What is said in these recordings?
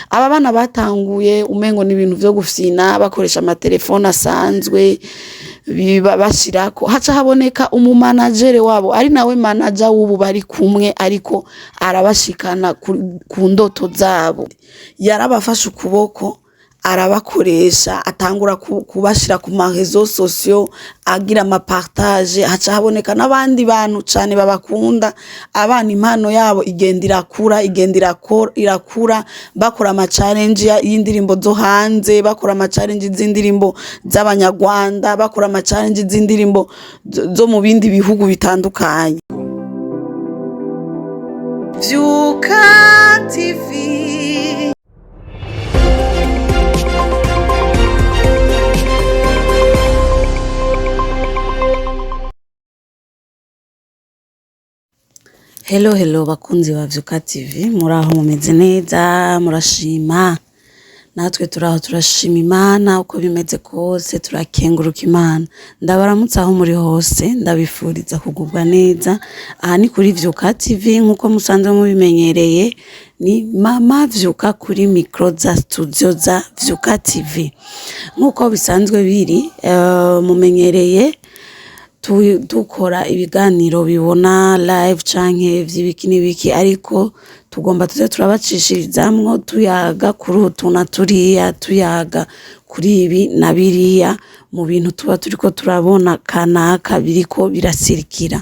aba bana batanguye umengo n'ibintu vyo gufyina bakoresha amatelefone asanzwe bashirako haca haboneka umumanagere wabo ari nawe manager w'ubu bari kumwe ariko arabashikana ku ndoto zabo yarabafashe ukuboko arabakoresha atangura kubashira ku marezo sociaux agira amapartage haca haboneka n'abandi bantu cane babakunda abana impano yabo irakura bakora ama challenge y'indirimbo zo hanze bakora ama challenge z'indirimbo z'abanyarwanda bakora ama challenge z'indirimbo zo mu bindi bihugu bitandukanye. Vyuka TV. Hello bakunzi ba Vyuka TV, muraho mumeze neza murashima, natwe turaho turashima Imana uko bimeze kose turakenguruka Imana. Ndabaramutse aho muri hose ndabifuriza kugubwa neza. Aha ni kuri Vyuka TV nkuko musanzwe mubimenyereye, ni mama Vyuka kuri micro za studio za Vyuka TV. Nkuko bisanzwe biri mumenyereye dukora ibiganiro bibona live canke vy'ibiki n'ibiki, ariko tugomba tuze turabacishirizamwo tuyaga kuri utuna turiya, tuyaga kuri ibi na biriya mu bintu tuba turiko turabona kanaka biriko birasirikira.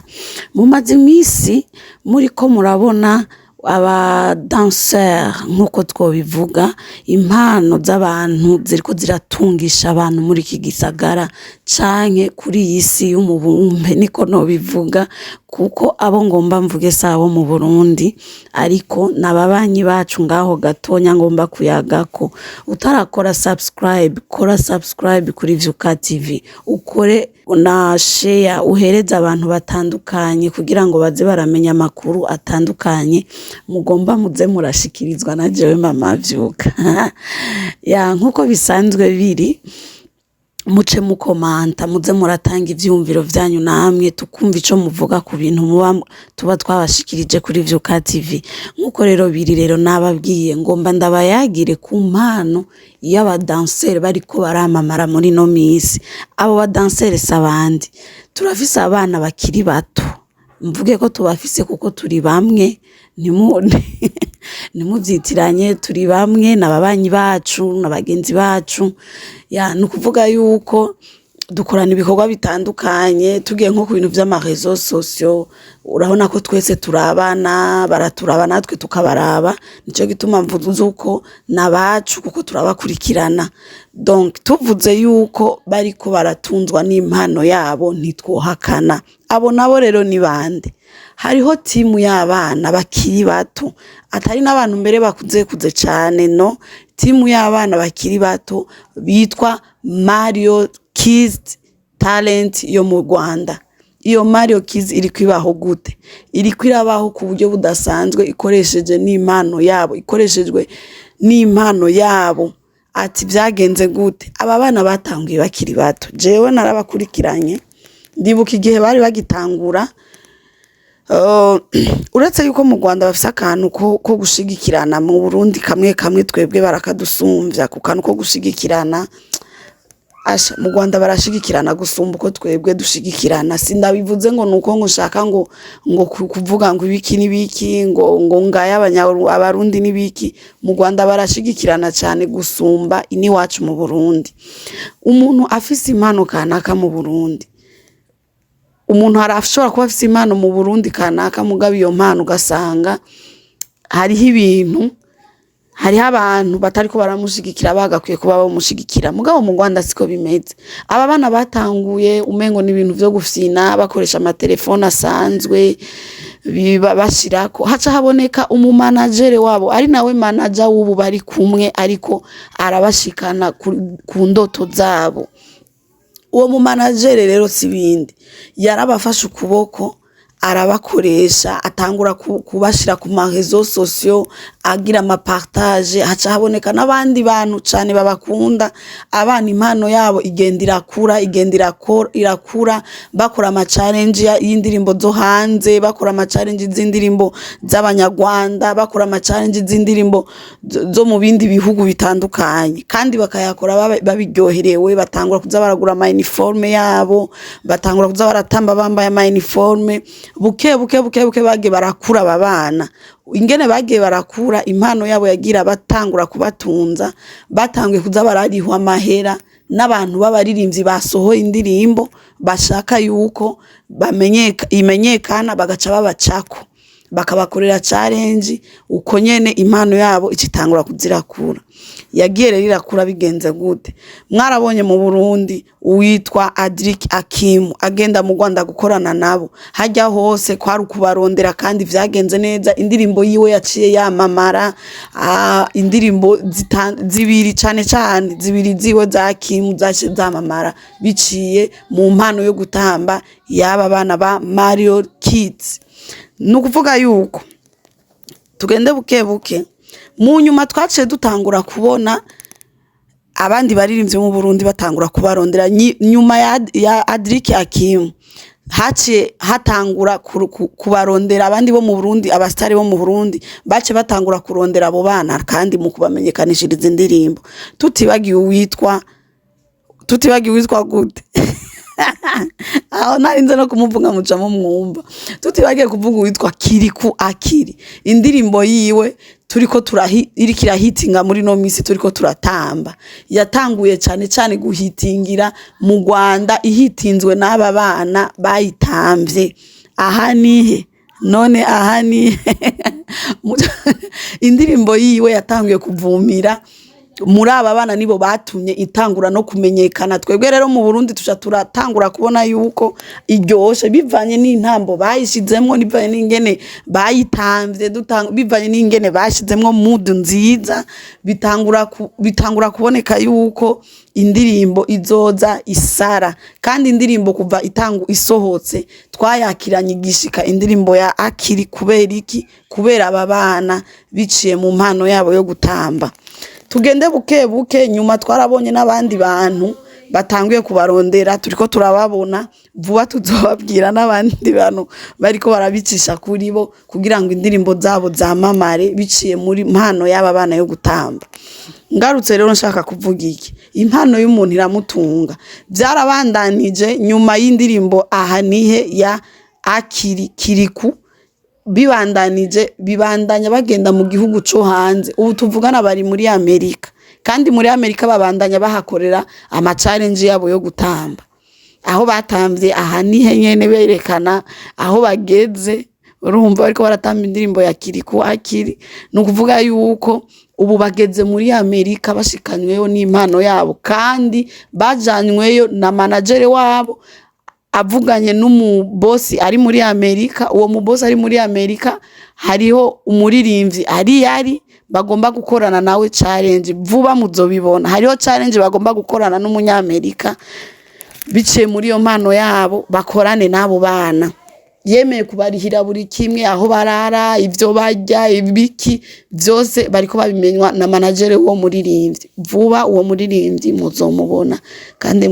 Mumaze imisi muriko murabona aba danseur nkuko twobivuga, impano z'abantu ziriko ziratungisha abantu muri iki gisagara canke kuri iyi si y'umubumbe niko nobivuga, kuko abo ngomba mvuge sabo mu Burundi ariko nababanyi bacu ngaho gatonya ngomba kuyagako. Utarakora subscribe, kora subscribe kuri Vyuka TV, ukore na share uhereza abantu batandukanye kugira ngo baze baramenya amakuru atandukanye mugomba muze murashikirizwa na jewe mama Vyuka. Ya nkuko bisanzwe biri, muce mukomanta muze muratanga ivyumviro vyanyu namwe tukumva ico muvuga ku bintu tuba twabashikirije kuri Vyuka TV. Nkuko rero biri rero nababwiye ngomba ndabayagire ku mpano y'aba danseur bariko baramamara muri no misi. Abo ba danseur sabandi turafise abana bakiri bato, mvuge ko tubafise kuko turi bamwe, nimuvyitiranye turi bamwe n'ababanyi bacu n'abagenzi bacu. Ya nukuvuga yuko dukorana ibikorwa bitandukanye, tugiye nko ku bintu vy'amarezo sociaux urabona ko twese turabana, baraturaba natwe tukabaraba, nico gituma mvuze uko nabacu kuko turabakurikirana. Donc tuvuze yuko bariko baratunzwa n'impano yabo ntitwohakana. Abo nabo rero ni bande? Hariho timu y'abana bakiri bato, atari n'abantu mbere bakuze cane, no, timu y'abana bakiri bato bitwa Mario Kids Talent yo mu Rwanda. Iyo Mario Kids iri kwibaho gute? Iri kwirabaho ku buryo budasanzwe, ikoresheje n'impano yabo. Ati vyagenze gute? Aba bana batanguye bakiri bato, jewe narabakurikiranye, ndibuka igihe bari bagitangura. Uretse yuko mu Rwanda bafise akantu ko gushigikirana, mu Burundi kamwe twebwe barakadusumvya ku kantu ko gushigikirana. Mu Rwanda barashigikirana gusumba uko twebwe dushigikirana. Sindabivuze ngo nuko nshaka ngo kuvuga ngo ibiki n'ibiki ngo ngaya abarundi n'ibiki. Mu Rwanda barashigikirana cyane gusumba ini wacu mu Burundi. Umuntu afise impano kanaka mu Burundi, umuntu arashobora kuba afise impano mu Burundi kanaka, mugabo iyo mpano ugasanga hariho abantu batariko baramushigikira bagakwiye kuba bamushigikira. Mugabo mu Rwanda siko bimeze. Aba bana batanguye umengo n'ibintu vyo gufyina bakoresha amatelefone asanzwe bashirako haca haboneka umumanagere wabo ari nawe manager w'ubu bari kumwe ariko arabashikana ku ndoto zabo. Uwo mu manager rero sibindi yarabafashe ukuboko arabakoresha atangura kubashira ku marezo sosio agira amapartage haca haboneka n'abandi bantu cane babakunda abana impano yabo igendira irakura bakora ama challenge y'indirimbo zo hanze bakora ama challenge z'indirimbo z'abanyarwanda bakora ama challenge z'indirimbo zo mu bindi bihugu bitandukanye kandi bakayakora babiryoherewe batangura kuza baragura ama uniforme yabo batangura kuza baratamba bambaye ama uniforme buke bagiye barakura babana ingene bagiye barakura impano yabo yagira batangura kubatunza batanguye kuza bararihwa amahera n'abantu b'abaririmbyi basohoye indirimbo bashaka yuko imenyekana bagaca babacako bakabakorera challenge uko nyene impano yabo icitangura kuzirakura yagiye rero irakura bigenze gute mwarabonye mu Burundi uwitwa Adric Akim agenda mu Rwanda gukorana nabo hajya hose kwari ukubarondera kandi vyagenze neza indirimbo yiwe yaciye yamamara indirimbo zibiri cane zibiri ziwe za Akim zaciye zamamara biciye mu mpano yo gutamba yaba bana ba Mario Kids nukuvuga yuko tugende buke mu nyuma twaciye dutangura kubona abandi baririmbye mu Burundi batangura kubarondera nyuma ya Adric Akim haciye hatangura kubarondera abandi bo mu Burundi abastari bo mu Burundi bace batangura kurondera abo bana kandi mu kubamenyekanishiriza indirimbo tutibagiye witwa gute aho narinze no kumuvuga mucamo mwumva tutibagiye kuvuga witwa Kiriku Akiri indirimbo yiwe turiko irikira hitinga muri no misi turiko turatamba yatanguye cyane guhitingira mu Rwanda ihitinzwe n'aba bana bayitamvye ahanihe indirimbo yiwe yatanguye kuvumira muri aba bana nibo batumye itangura no kumenyekana twebwe rero mu Burundi turatangura kubona yuko iryoshe bivanye n'intambo bayishizemwo bivanye n'ingene bayitamvye bivanye n'ingene bashizemwo mood nziza bitangura kuboneka yuko indirimbo izoza isara kandi indirimbo kuva isohotse twayakiranye igishika indirimbo ya Akiri kubera aba bana biciye mu mpano yabo yo gutamba tugende buke nyuma twarabonye n'abandi bantu batanguye kubarondera turiko turababona vuba tuzobabwira n'abandi bantu bariko barabicisha kuri bo kugira ngo indirimbo zabo zamamare biciye muri mpano y'aba bana yo gutamba ngarutse rero nshaka kuvuga iki impano y'umuntu iramutunga byarabandanije nyuma y'indirimbo ahanihe ya Akiri Kiriku bibandanya bagenda mu gihugu cyo hanze ubu tuvugana bari muri Amerika kandi muri Amerika babandanya bahakorera ama challenge yabo yo gutamba aho batamvye ahanihe nyene berekana aho bageze urumva bariko baratamba indirimbo ya Kiriku Akiri nukuvuga yuko ubu bageze muri Amerika bashikanyweyo n'impano yabo kandi bajanyweyo na manager wabo avuganye n'umubosi ari muri Amerika uwo mubosi ari muri Amerika hariho umuririmbyi yari bagomba gukorana nawe challenge vuba muzobibona hariho challenge bagomba gukorana n'umunyamerika biciye muri yo mpano yabo bakorane nabo bana yemeye kubarihira buri kimwe aho barara ivyo barya ibiki byose bariko babimenywa na manager wo muririmbyi vuba uwo muririmbyi muzomubona kandi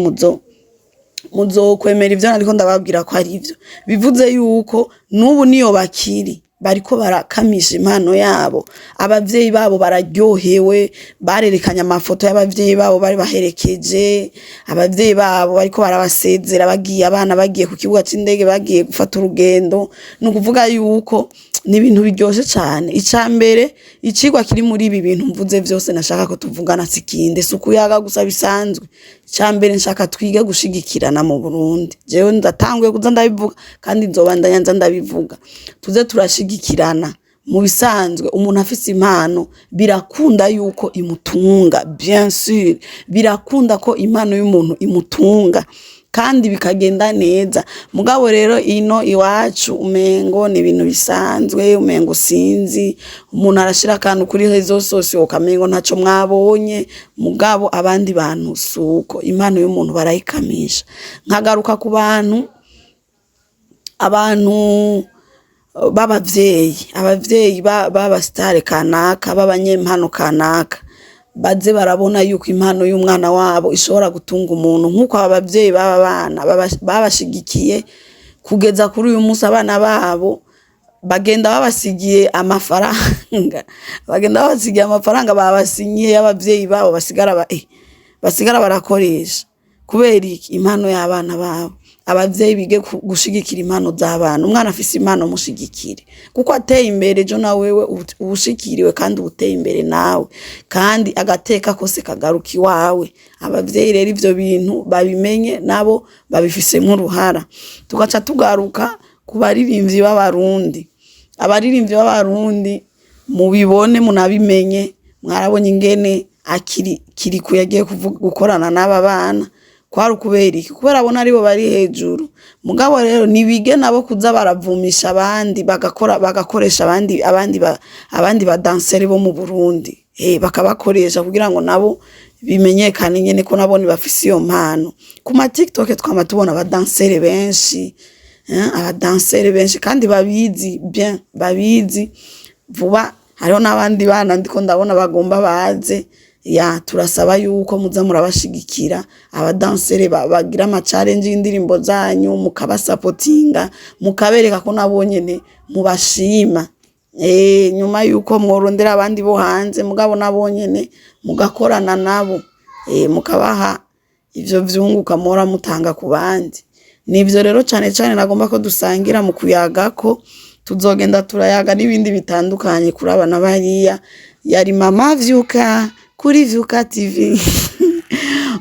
muzokwemera ivyo nariko ndababwira ko ari ivyo bivuze yuko nubu niyo bakiri bariko barakamisha impano yabo abavyeyi babo bararyohewe barerekanye amafoto y'abavyeyi babo bari baherekeje abavyeyi babo bariko barabasezera bagiye abana bagiye ku kibuga c'indege bagiye gufata urugendo nukuvuga yuko ni ibintu biryoshe cyane icambere icigwa kiri muri ibi bintu mvuze vyose nashaka ko tuvugana sikinde sukuyaga gusa bisanzwe icambere nshaka twige gushigikirana mu Burundi jewe ndatanguye kuza ndabivuga kandi nzobandanya nza ndabivuga tuze turashigikirana mu bisanzwe umuntu afise impano birakunda yuko imutunga bien sûr birakunda ko impano y'umuntu imutunga kandi bikagenda neza mugabo rero ino iwacu umengo ni ibintu bisanzwe umengo sinzi umuntu arashira kantu kuri rezo sosio ukamengo ntaco mwabonye mugabo abandi bantu suko impano y'umuntu barayikamisha nkagaruka ku bantu abantu abavyeyi b'abasitare kanaka b'abanyempano kanaka baze barabona yuko impano y'umwana wabo ishobora gutunga umuntu, nk'uko abavyeyi b'aba bana babashigikiye kugeza kuri uyu munsi. Abana babo bagenda babasigiye amafaranga babasinyiye y'abavyeyi babo basigara barakoresha kubera impano y'abana babo. Abavyeyi bige gushigikira impano z'abana. Umwana afise impano mushigikire, kuko ateye imbere ejo na wewe ubushikiriwe kandi ubuteye imbere nawe, kandi agateka kose kagaruka iwawe. Abavyeyi rero ivyo bintu babimenye nabo babifisemwo uruhara. Tugaca tugaruka ku baririmbyi b'abarundi. Abaririmbyi b'abarundi mubibone munabimenye, mwarabonye ingene Kiriku yagiye gukorana n'aba bana. Kwari kubera iki? Kubera abona aribo bari hejuru. Mugabo rero nibige nabo kuza baravumisha abandi, bagakoresha abandi badanseri bo mu Burundi, bakabakoresha kugira ngo nabo bimenyekane nyene ko nabo bafise iyo mpano. Ku ma TikTok twama tubona abadanseri benshi, kandi babizi bien, babizi vuba. Hariho n'abandi bana ndiko ndabona bagomba baze. Turasaba yuko muza murabashigikira abadanseri bagira ama challenge y'indirimbo zanyu, mukabasapotinga, mukabereka ko nabo nyene mubashima. Nyuma yuko mworondera abandi bo hanze, mugabo nabo nyene mugakorana nabo, mukabaha ivyo vyunguka mora mutanga ku bandi. Nivyo rero cane nagomba ko dusangira mu kuyagako. Tuzogenda turayaga n'ibindi bitandukanye kuri abana bariya. Yari Mama Vyuka kuri Vyuka TV.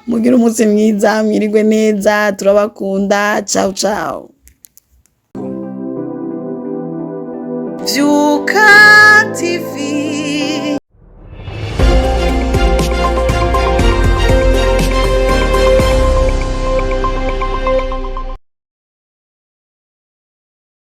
Mugira umunsi mwiza, mwirigwe neza, turabakunda. Ciao. Vyuka TV.